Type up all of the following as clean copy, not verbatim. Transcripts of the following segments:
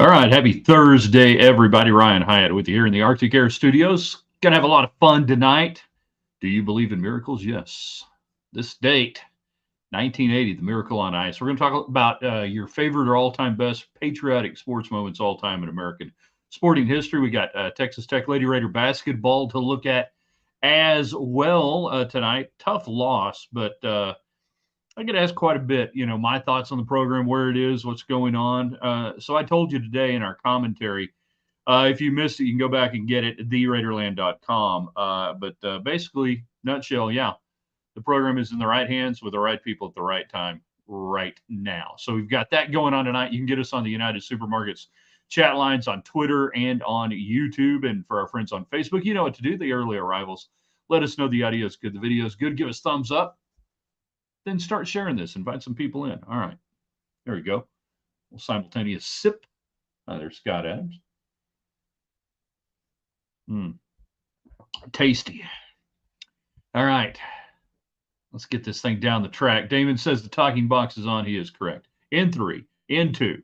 All right, happy Thursday, everybody. Ryan Hyatt with you here in the Arctic Air Studios. Gonna have a lot of fun tonight. Do you believe in miracles? Yes. This date, 1980, the Miracle on Ice. We're going to talk about your favorite or all-time best patriotic sports moments all time in American sporting history. We got Texas Tech Lady Raider basketball to look at as well tonight. Tough loss, but I get asked quite a bit, my thoughts on the program, where it is, what's going on. So I told you today in our commentary, if you missed it, you can go back and get it at theraiderland.com. But basically, nutshell, yeah, the program is in the right hands with the right people at the right time right now. So we've got that going on tonight. You can get us on the United Supermarkets chat lines on Twitter and on YouTube. And for our friends on Facebook, you know what to do. The early arrivals, let us know the audio is good, the video is good. Give us thumbs up. Then start sharing this. Invite some people in. All right. There we go. We'll simultaneous sip. There's Scott Adams. Tasty. All right. Let's get this thing down the track. Damon says the talking box is on. He is correct. In 3, in 2.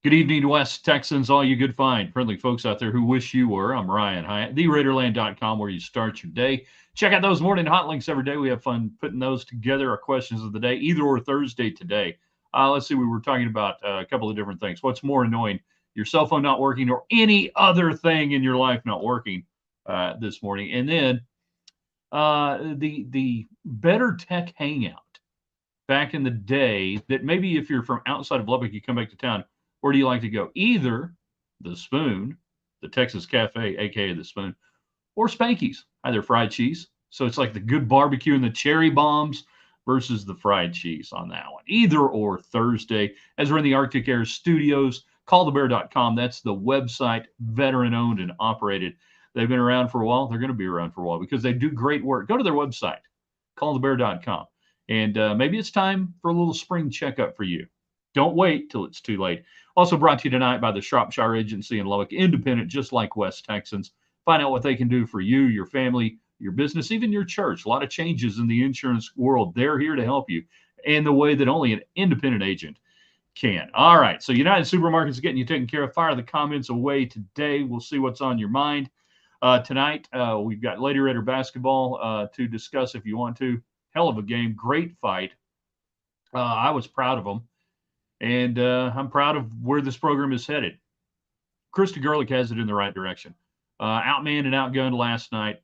Good evening, West Texans, all you good, fine, friendly folks out there who wish you were. I'm Ryan Hyatt, theraiderland.com, where you start your day. Check out those morning hot links every day. We have fun putting those together, our questions of the day, either or Thursday today. Let's see, we were talking about a couple of different things. What's more annoying, your cell phone not working or any other thing in your life not working this morning? And then the Better Tech Hangout back in the day that maybe if you're from outside of Lubbock, you come back to town, where do you like to go? Either the Spoon, the Texas Cafe, aka the Spoon, or Spanky's, either fried cheese. So it's like the good barbecue and the cherry bombs versus the fried cheese on that one. Either or Thursday, as we're in the Arctic Air Studios, callthebear.com. That's the website, veteran owned and operated. They've been around for a while. They're going to be around for a while because they do great work. Go to their website, callthebear.com. And maybe it's time for a little spring checkup for you. Don't wait till it's too late. Also brought to you tonight by the Shropshire Agency in Lubbock, independent, just like West Texans. Find out what they can do for you, your family, your business, even your church. A lot of changes in the insurance world. They're here to help you in the way that only an independent agent can. All right, so United Supermarkets is getting you taken care of. Fire the comments away today. We'll see what's on your mind. Tonight, we've got Lady Raider basketball to discuss if you want to. Hell of a game. Great fight. I was proud of them. And I'm proud of where this program is headed. Krista Gerlich has it in the right direction. Outmanned and outgunned last night.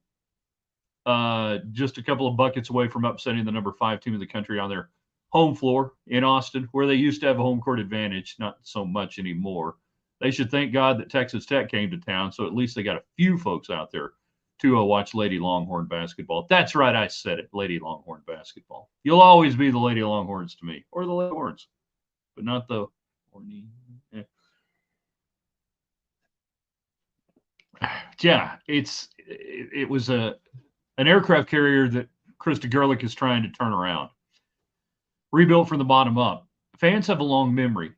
Just a couple of buckets away from upsetting the number 5 team in the country on their home floor in Austin, where they used to have a home court advantage, not so much anymore. They should thank God that Texas Tech came to town, so at least they got a few folks out there to watch Lady Longhorn basketball. That's right, I said it, Lady Longhorn basketball. You'll always be the Lady Longhorns to me, or the Lady Horns. But not the horny. Yeah, it was an aircraft carrier that Krista Gerlich is trying to turn around. Rebuilt from the bottom up. Fans have a long memory.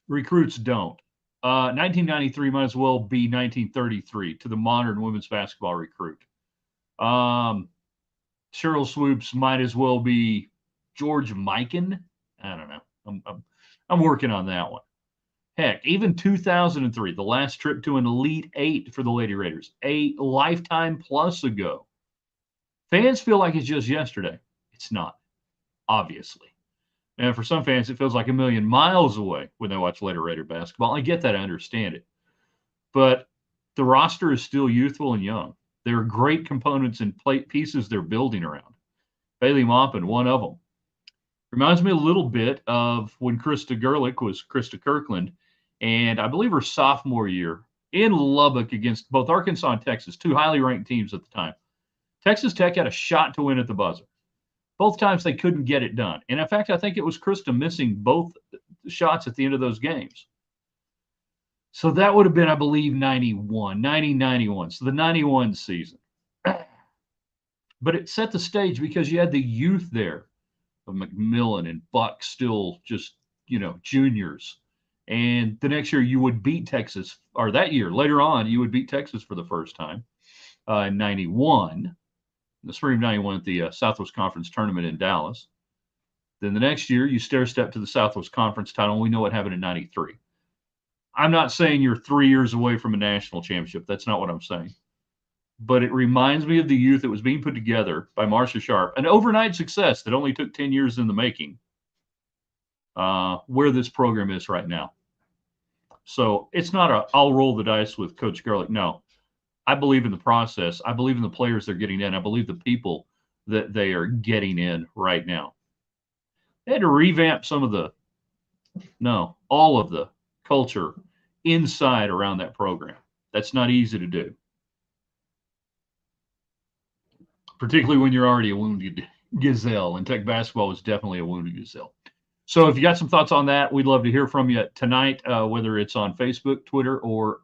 Recruits don't. 1993 might as well be 1933 to the modern women's basketball recruit. Cheryl Swoops might as well be George Mikan. I don't know. I'm working on that one. Heck, even 2003, the last trip to an Elite Eight for the Lady Raiders, a lifetime plus ago. Fans feel like it's just yesterday. It's not, obviously. And for some fans, it feels like a million miles away when they watch Lady Raider basketball. I get that. I understand it. But the roster is still youthful and young. There are great components and pieces they're building around. Bailey Maupin, one of them. Reminds me a little bit of when Krista Gerlich was Krista Kirkland, and I believe her sophomore year in Lubbock against both Arkansas and Texas, two highly ranked teams at the time. Texas Tech had a shot to win at the buzzer. Both times they couldn't get it done. And in fact, I think it was Krista missing both shots at the end of those games. So that would have been, I believe, 90-91. So the 91 season. But it set the stage because you had the youth there of McMillan and Buck still just, juniors. And the next year you would beat Texas, or that year, later on, you would beat Texas for the first time in 91, in the spring of 91 at the Southwest Conference Tournament in Dallas. Then the next year, you stair step to the Southwest Conference title, and we know what happened in '93. I'm not saying you're 3 years away from a national championship. That's not what I'm saying. But it reminds me of the youth that was being put together by Marcia Sharp, an overnight success that only took 10 years in the making, where this program is right now. So it's not I'll roll the dice with Coach Garlick. No, I believe in the process. I believe in the players they're getting in. I believe the people that they are getting in right now. They had to revamp all of the culture inside around that program. That's not easy to do, particularly when you're already a wounded gazelle. And Tech basketball is definitely a wounded gazelle. So if you got some thoughts on that, we'd love to hear from you tonight, whether it's on Facebook, Twitter, or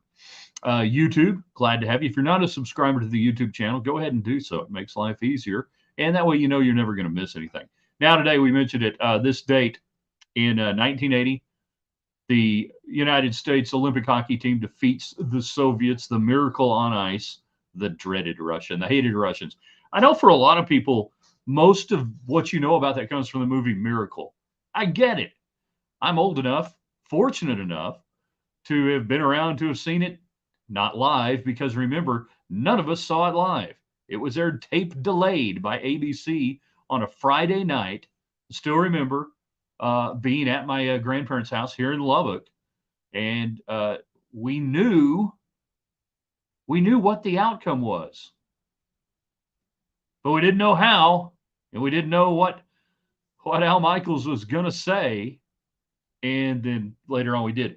YouTube. Glad to have you. If you're not a subscriber to the YouTube channel, go ahead and do so. It makes life easier. And that way you know you're never going to miss anything. Now, today we mentioned it, this date in 1980, the United States Olympic hockey team defeats the Soviets, the miracle on ice, the dreaded Russian, the hated Russians. I know for a lot of people, most of what you know about that comes from the movie Miracle. I get it. I'm old enough, fortunate enough, to have been around to have seen it, not live, because remember, none of us saw it live. It was aired tape delayed by ABC on a Friday night. Still remember being at my grandparents' house here in Lubbock, and we knew what the outcome was, but we didn't know how, and we didn't know what Al Michaels was going to say, and then later on we did.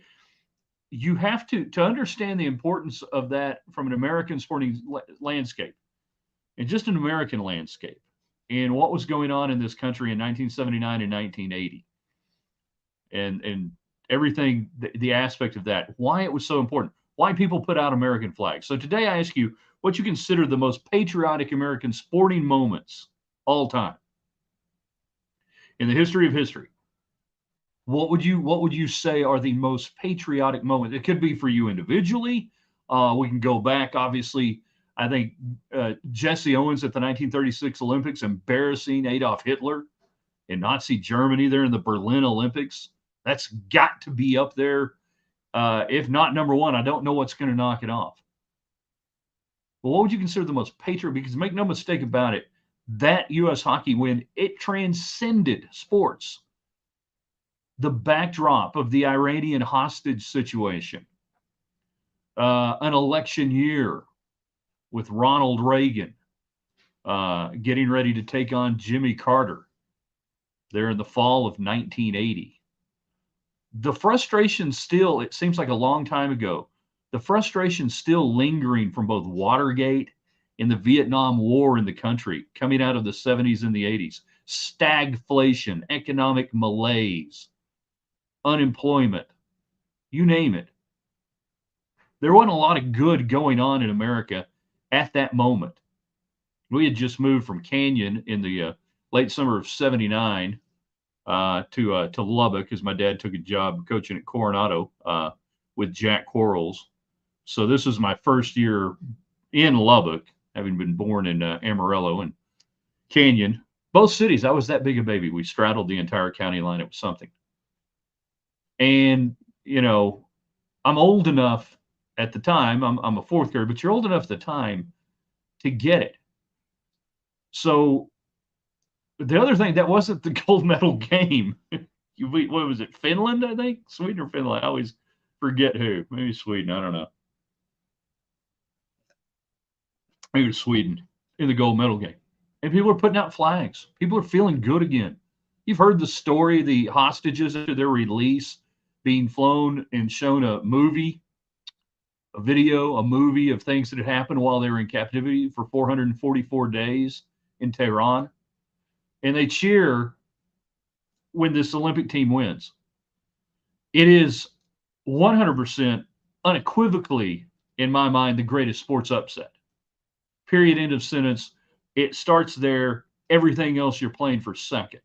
You have to understand the importance of that from an American sporting landscape, and just an American landscape, and what was going on in this country in 1979 and 1980, and everything, the aspect of that, why it was so important, why people put out American flags. So today I ask you what you consider the most patriotic American sporting moments all time in the history of history. What would you say are the most patriotic moments? It could be for you individually. We can go back, obviously. I think Jesse Owens at the 1936 Olympics embarrassing Adolf Hitler in Nazi Germany there in the Berlin Olympics. That's got to be up there. If not number one, I don't know what's going to knock it off. But what would you consider the most patriotic? Because make no mistake about it, that U.S. hockey win, it transcended sports. The backdrop of the Iranian hostage situation, an election year with Ronald Reagan getting ready to take on Jimmy Carter there in the fall of 1980. The frustration still, it seems like a long time ago, the frustration still lingering from both Watergate and the Vietnam War in the country coming out of the 70s and the 80s. Stagflation, economic malaise, unemployment, you name it. There wasn't a lot of good going on in America at that moment. We had just moved from Canyon in the late summer of '79 to Lubbock, because my dad took a job coaching at Coronado with Jack Quarles. So this is my first year in Lubbock, having been born in Amarillo and Canyon. Both cities, I was that big a baby. We straddled the entire county line. It was something. And, you know, I'm old enough at the time, I'm a fourth grader, but you're old enough at the time to get it. So the other thing, that wasn't the gold medal game. What was it, Finland, I think? Sweden or Finland? I always forget who. Maybe Sweden, I don't know. Maybe it was Sweden in the gold medal game. And people are putting out flags. People are feeling good again. You've heard the story, the hostages after their release being flown and shown a movie, a video, a movie of things that had happened while they were in captivity for 444 days in Tehran. And they cheer when this Olympic team wins. It is 100% unequivocally, in my mind, the greatest sports upset. Period, end of sentence. It starts there. Everything else you're playing for second.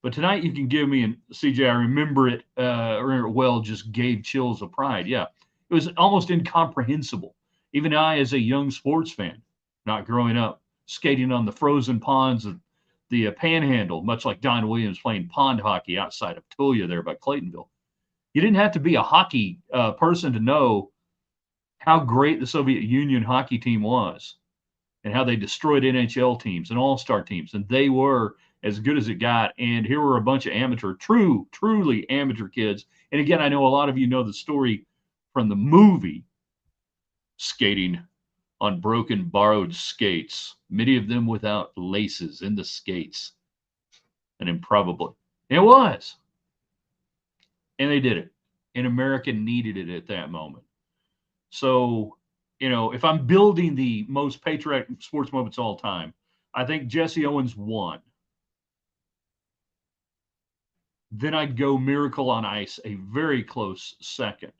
But tonight you can give me, and CJ, I remember it well, just gave chills of pride. Yeah, it was almost incomprehensible. Even I, as a young sports fan, not growing up, skating on the frozen ponds of the Panhandle, much like Don Williams playing pond hockey outside of Tulia there by Claytonville. You didn't have to be a hockey person to know how great the Soviet Union hockey team was and how they destroyed NHL teams and all-star teams. And they were as good as it got. And here were a bunch of amateur, truly amateur kids. And again, I know a lot of you know the story from the movie, skating on broken, borrowed skates, many of them without laces in the skates. And improbably, it was. And they did it. And America needed it at that moment. So, if I'm building the most patriotic sports moments of all time, I think Jesse Owens won. Then I'd go Miracle on Ice, a very close second.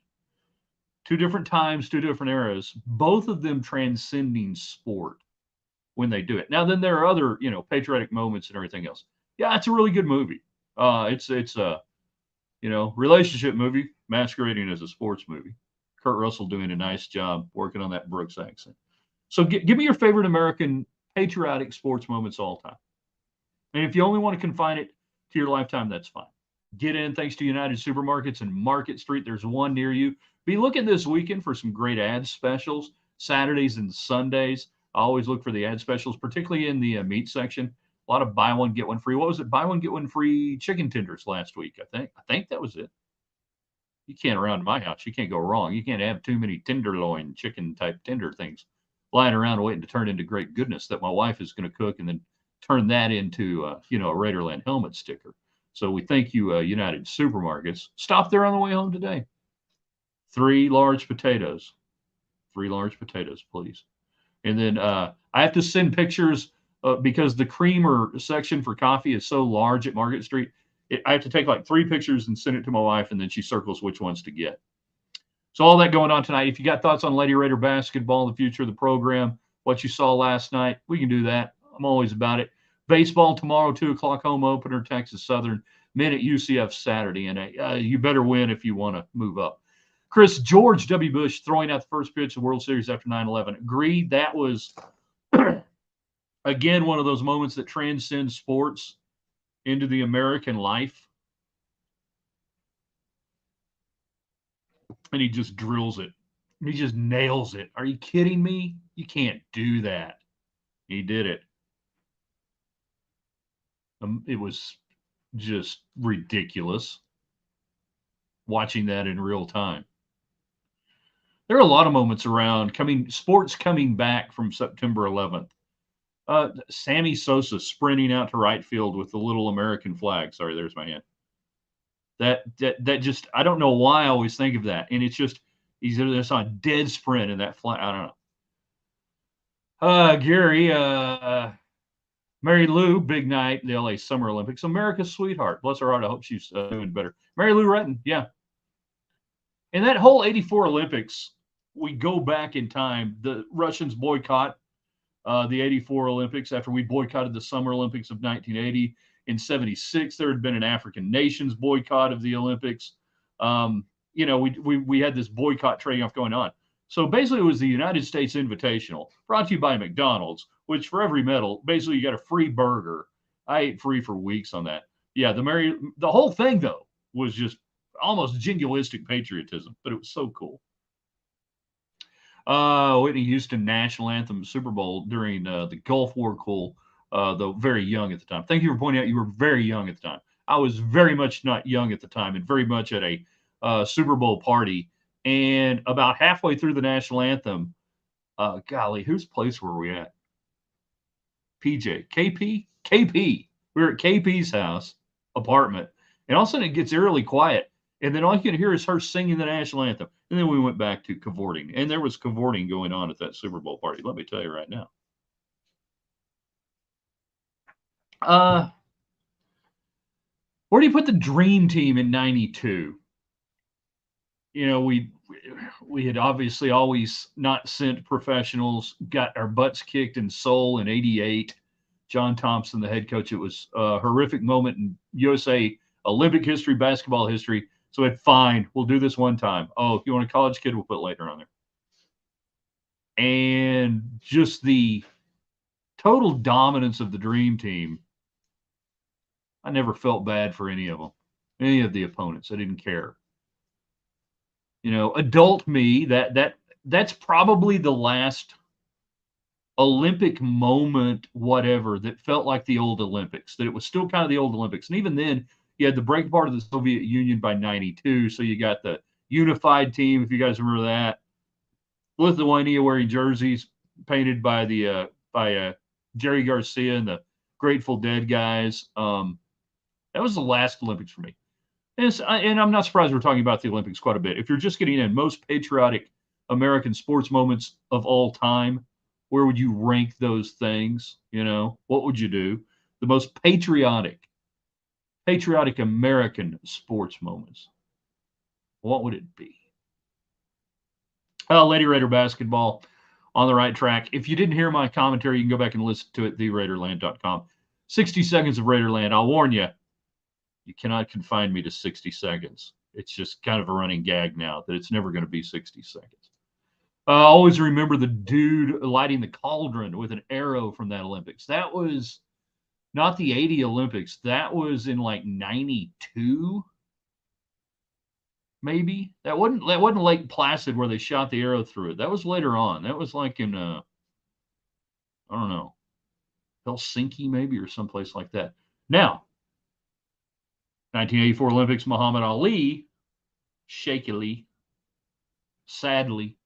Two different times, two different eras, both of them transcending sport when they do it. Now, then there are other, patriotic moments and everything else. Yeah, it's a really good movie. It's a, relationship movie masquerading as a sports movie. Kurt Russell doing a nice job working on that Brooks accent. So give me your favorite American patriotic sports moments all time. And if you only want to confine it to your lifetime, that's fine. Get in thanks to United Supermarkets and Market Street. There's one near you. Be looking this weekend for some great ad specials, Saturdays and Sundays. I always look for the ad specials, particularly in the meat section. A lot of buy one, get one free. What was it? Buy one, get one free chicken tenders last week, I think. I think that was it. You can't around my house. You can't go wrong. You can't have too many tenderloin chicken type tender things lying around waiting to turn into great goodness that my wife is going to cook and then turn that into a Raiderland helmet sticker. So we thank you, United Supermarkets. Stop there on the way home today. 3 large potatoes. 3 large potatoes, please. And then I have to send pictures because the creamer section for coffee is so large at Market Street. I have to take like 3 pictures and send it to my wife, and then she circles which ones to get. So all that going on tonight. If you got thoughts on Lady Raider basketball, the future of the program, what you saw last night, we can do that. I'm always about it. Baseball tomorrow, 2 o'clock home opener, Texas Southern. Men at UCF Saturday. And you better win if you want to move up. Chris, George W. Bush throwing out the first pitch of the World Series after 9/11. Agreed. That was, again, one of those moments that transcends sports into the American life. And he just drills it. He just nails it. Are you kidding me? You can't do that. He did it. It was just ridiculous watching that in real time. There are a lot of moments around sports coming back from September 11th. Sammy Sosa sprinting out to right field with the little American flag. Sorry, there's my hand. That just, I don't know why I always think of that. And it's just, he's just on a dead sprint in that flag. I don't know. Gary, Mary Lou, big night, the LA Summer Olympics. America's sweetheart. Bless her heart. I hope she's doing better. Mary Lou Retton, yeah. And that whole 84 Olympics, we go back in time. The Russians boycott the 84 Olympics after we boycotted the Summer Olympics of 1980. In 76, there had been an African nations boycott of the Olympics. We had this boycott trading off going on. So basically, it was the United States Invitational, brought to you by McDonald's, which for every medal, basically you got a free burger. I ate free for weeks on that. Yeah, the whole thing though was just almost jingoistic patriotism, but it was so cool. Whitney Houston national anthem Super Bowl during the Gulf War. Cool. Though very young at the time. Thank you for pointing out you were very young at the time. I was very much not young at the time and very much at a Super Bowl party. And about halfway through the national anthem, golly, whose place were we at? PJ, KP? KP. We were at KP's house, apartment. And all of a sudden it gets eerily quiet. And then all you can hear is her singing the national anthem. And then we went back to cavorting. And there was cavorting going on at that Super Bowl party. Let me tell you right now. Where do you put the dream team in 92? We had obviously always not sent professionals, got our butts kicked in Seoul in 88. John Thompson, the head coach. It was a horrific moment in USA Olympic history, basketball history. So fine, we'll do this one time. Oh, if you want a college kid, we'll put later on there. And just the total dominance of the dream team I never felt bad for any of them, any of the opponents. I didn't care. Adult me, that's probably the last Olympic moment, whatever, that felt like the old Olympics, that it was still kind of the old Olympics. And even then, you had the break part of the Soviet Union by 92. So you got the unified team, if you guys remember that. Lithuania wearing jerseys painted by Jerry Garcia and the Grateful Dead guys. That was the last Olympics for me. And I'm not surprised we're talking about the Olympics quite a bit. If you're just getting in, most patriotic American sports moments of all time, where would you rank those things? What would you do? The most patriotic American sports moments. What would it be? Lady Raider basketball on the right track. If you didn't hear my commentary, you can go back and listen to it, theraiderland.com. 60 seconds of Raiderland. I'll warn you, you cannot confine me to 60 seconds. It's just kind of a running gag now that it's never going to be 60 seconds. Always remember the dude lighting the cauldron with an arrow from that Olympics. That was not the 80 Olympics. That was in like 92, maybe. That wasn't Lake Placid where they shot the arrow through it. That was later on. That was like in I don't know, Helsinki maybe, or someplace like that. Now, 1984 Olympics, Muhammad Ali, shakily, sadly,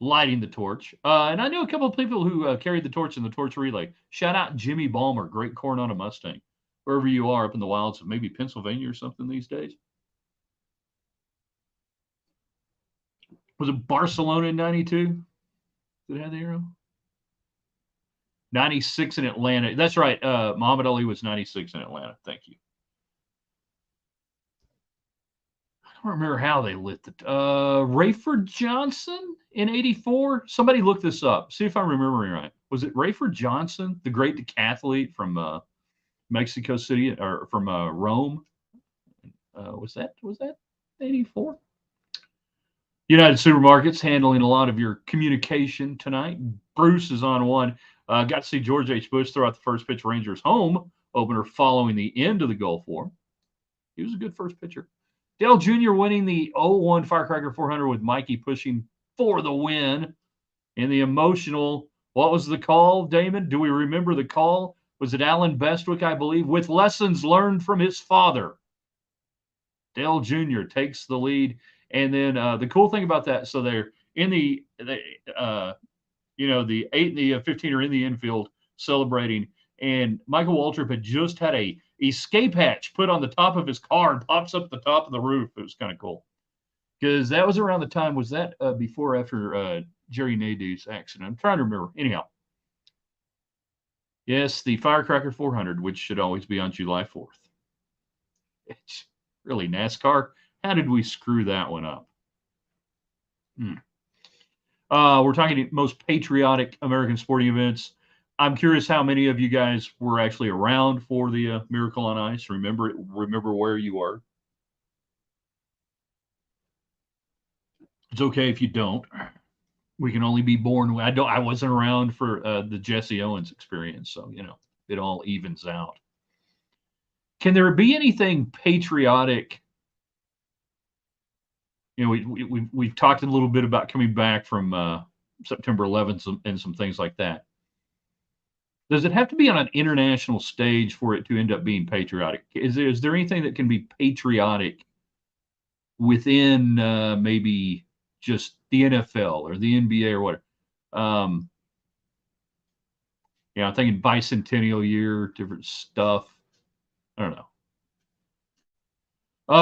lighting the torch. And I knew a couple of people who carried the torch in the torch relay. Shout out Jimmy Ballmer, great corn on a Mustang, wherever you are up in the wilds of maybe Pennsylvania or something these days. Was it Barcelona in 92? Did it have the arrow? 96 in Atlanta. That's right. Muhammad Ali was 96 in Atlanta. Thank you. I don't remember how they lit the Rayford Johnson in 84. Somebody look this up. See if I'm remembering right. Was it Rayford Johnson, the great decathlete from Mexico City or from Rome? Was that 84? United Supermarkets handling a lot of your communication tonight. Bruce is on one. Got to see George H. Bush throw out the first pitch Rangers home opener following the end of the Gulf War. He was a good first pitcher. Dale Jr. winning the 0-1 Firecracker 400 with Mikey pushing for the win. And the emotional, what was the call, Damon? Do we remember the call? Was it Alan Bestwick, I believe, with lessons learned from his father? Dale Jr. takes the lead. And then the cool thing about that, so they're in the 8 and the 15 are in the infield celebrating. And Michael Waltrip had just had a escape hatch put on the top of his car and pops up the top of the roof. It was kind of cool. Because that was around the time, was that before or after Jerry Nadeau's accident? I'm trying to remember. Anyhow. Yes, the Firecracker 400, which should always be on July 4th. It's really NASCAR. How did we screw that one up? We're talking most patriotic American sporting events. I'm curious how many of you guys were actually around for the Miracle on Ice. Remember where you were. It's okay if you don't. We can only be born. I wasn't around for the Jesse Owens experience, so it all evens out. Can there be anything patriotic? We've talked a little bit about coming back from September 11th and some things like that. Does it have to be on an international stage for it to end up being patriotic? Is there anything that can be patriotic within maybe just the NFL or the NBA or whatever? I'm thinking bicentennial year, different stuff. I don't know.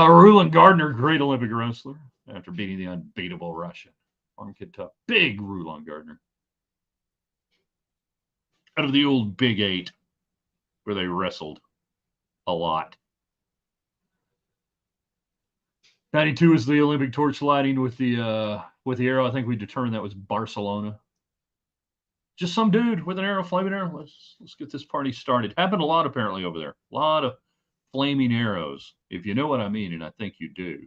Rulon Gardner, great Olympic wrestler, after beating the unbeatable Russian. Arm Kid Tough. Big Rulon Gardner. Out of the old Big Eight, where they wrestled a lot. 92 is the Olympic torch lighting with the arrow. I think we determined that was Barcelona. Just some dude with an arrow, flaming arrow. Let's get this party started. Happened a lot apparently over there. A lot of flaming arrows, if you know what I mean, and I think you do.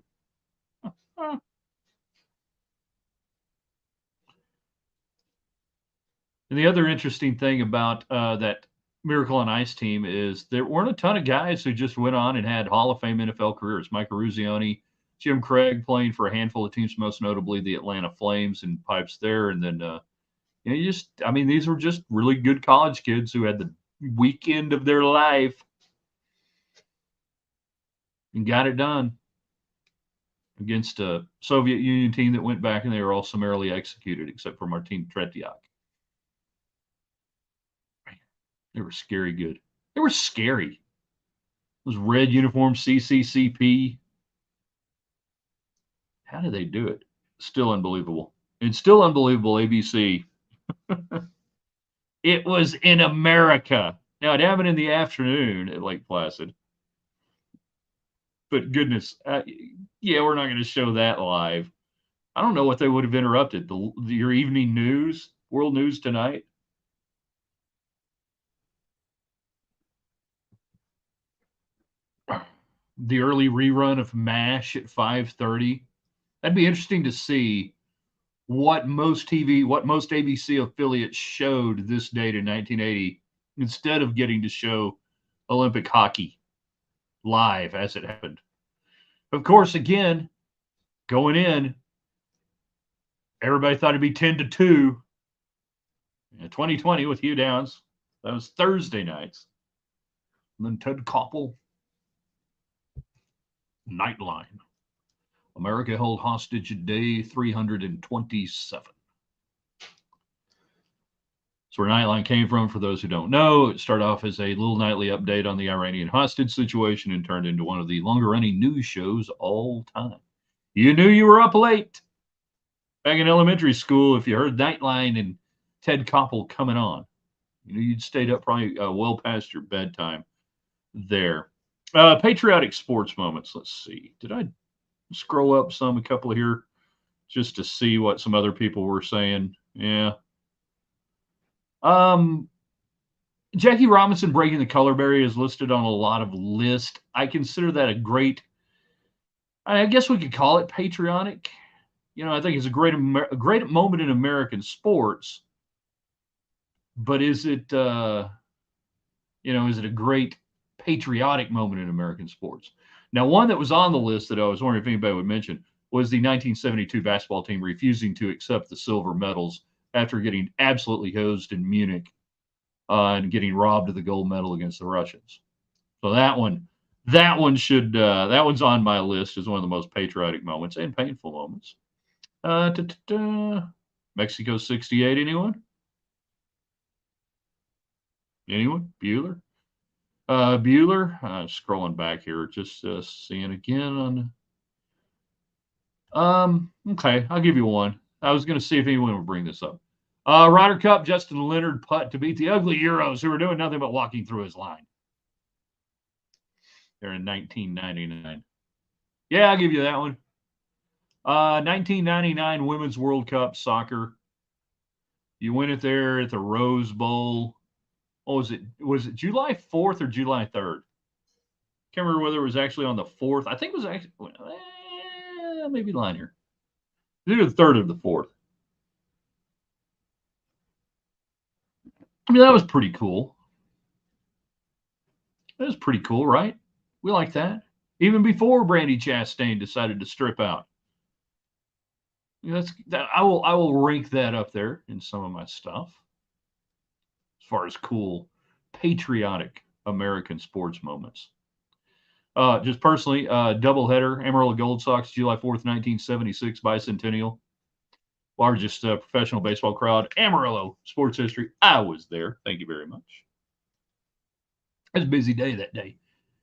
And the other interesting thing about that Miracle on Ice team is there weren't a ton of guys who just went on and had Hall of Fame NFL careers. Mike Ruzioni, Jim Craig playing for a handful of teams, most notably the Atlanta Flames and pipes there. And then, you just, I mean, these were just really good college kids who had the weekend of their life and got it done against a Soviet Union team that went back and they were all summarily executed except for Martin Tretiak. They were scary good. They were scary. Those red uniform CCCP. How did they do it? Still unbelievable. It's still unbelievable, ABC. It was in America. Now, it happened in the afternoon at Lake Placid. But goodness, yeah, we're not going to show that live. I don't know what they would have interrupted. Your evening news, world news tonight. The early rerun of MASH at 5:30. That'd be interesting to see what most ABC affiliates showed this date in 1980 instead of getting to show Olympic hockey live as it happened. Of course, again, going in, everybody thought it'd be 10-2. 2020 with Hugh Downs. That was Thursday nights. And then Ted Koppel, Nightline. America held hostage day 327. So where Nightline came from, for those who don't know, it started off as a little nightly update on the Iranian hostage situation and turned into one of the longer-running news shows all time. You knew you were up late. Back in elementary school, if you heard Nightline and Ted Koppel coming on, you knew you'd stayed up probably well past your bedtime there. Patriotic sports moments. Let's see. Did I scroll up a couple here, just to see what some other people were saying? Yeah. Jackie Robinson breaking the color barrier is listed on a lot of lists. I consider that a great, I guess we could call it patriotic. I think it's a great moment in American sports. But is it, is it a great patriotic moment in American sports? Now, one that was on the list that I was wondering if anybody would mention was the 1972 basketball team refusing to accept the silver medals after getting absolutely hosed in Munich and getting robbed of the gold medal against the Russians. So that one's on my list as one of the most patriotic moments and painful moments. Mexico 68, anyone? Anyone? Bueller? Bueller, scrolling back here, just seeing again on. Okay, I'll give you one. I was going to see if anyone would bring this up. Ryder Cup, Justin Leonard putt to beat the ugly Euros who were doing nothing but walking through his line. They're in 1999. Yeah, I'll give you that one. 1999 Women's World Cup soccer. You win it there at the Rose Bowl. Oh, was it July 4th or July 3rd? Can't remember whether it was actually on the 4th. I think it was actually maybe lying here. Either the 3rd or the 4th. I mean, that was pretty cool. That was pretty cool, right? We like that. Even before Brandy Chastain decided to strip out. I will rank that up there in some of my stuff as far as cool, patriotic American sports moments. Just personally, doubleheader, Amarillo Gold Sox, July 4th, 1976, bicentennial. Largest professional baseball crowd, Amarillo sports history. I was there. Thank you very much. It was a busy day that day.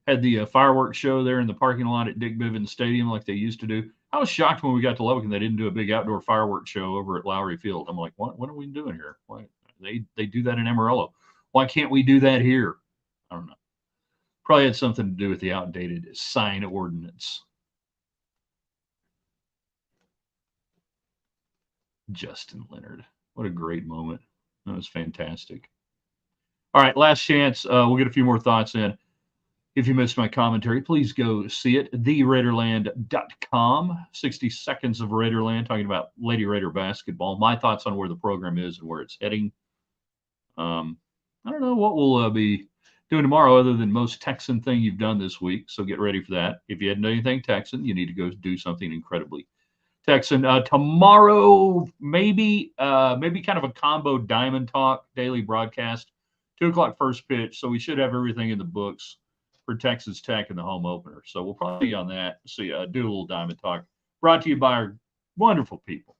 Had the fireworks show there in the parking lot at Dick Bivens Stadium like they used to do. I was shocked when we got to Lubbock and they didn't do a big outdoor fireworks show over at Lowry Field. I'm like, what are we doing here? Why they do that in Amarillo? Why can't we do that here? I don't know. Probably had something to do with the outdated sign ordinance. Justin Leonard. What a great moment. That was fantastic. All right, last chance. We'll get a few more thoughts in. If you missed my commentary, please go see it. TheRaiderland.com. 60 seconds of Raiderland talking about Lady Raider basketball. My thoughts on where the program is and where it's heading. I don't know what we'll be doing tomorrow other than most Texan thing you've done this week. So get ready for that. If you hadn't done anything Texan, you need to go do something incredibly Texan. Tomorrow, maybe kind of a combo Diamond Talk daily broadcast, 2 o'clock first pitch. So we should have everything in the books for Texas Tech in the home opener. So we'll probably be on that. See, do a little Diamond Talk. Brought to you by our wonderful people,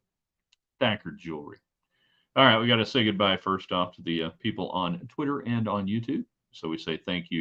Thacker Jewelry. All right, we got to say goodbye first off to the people on Twitter and on YouTube. So we say thank you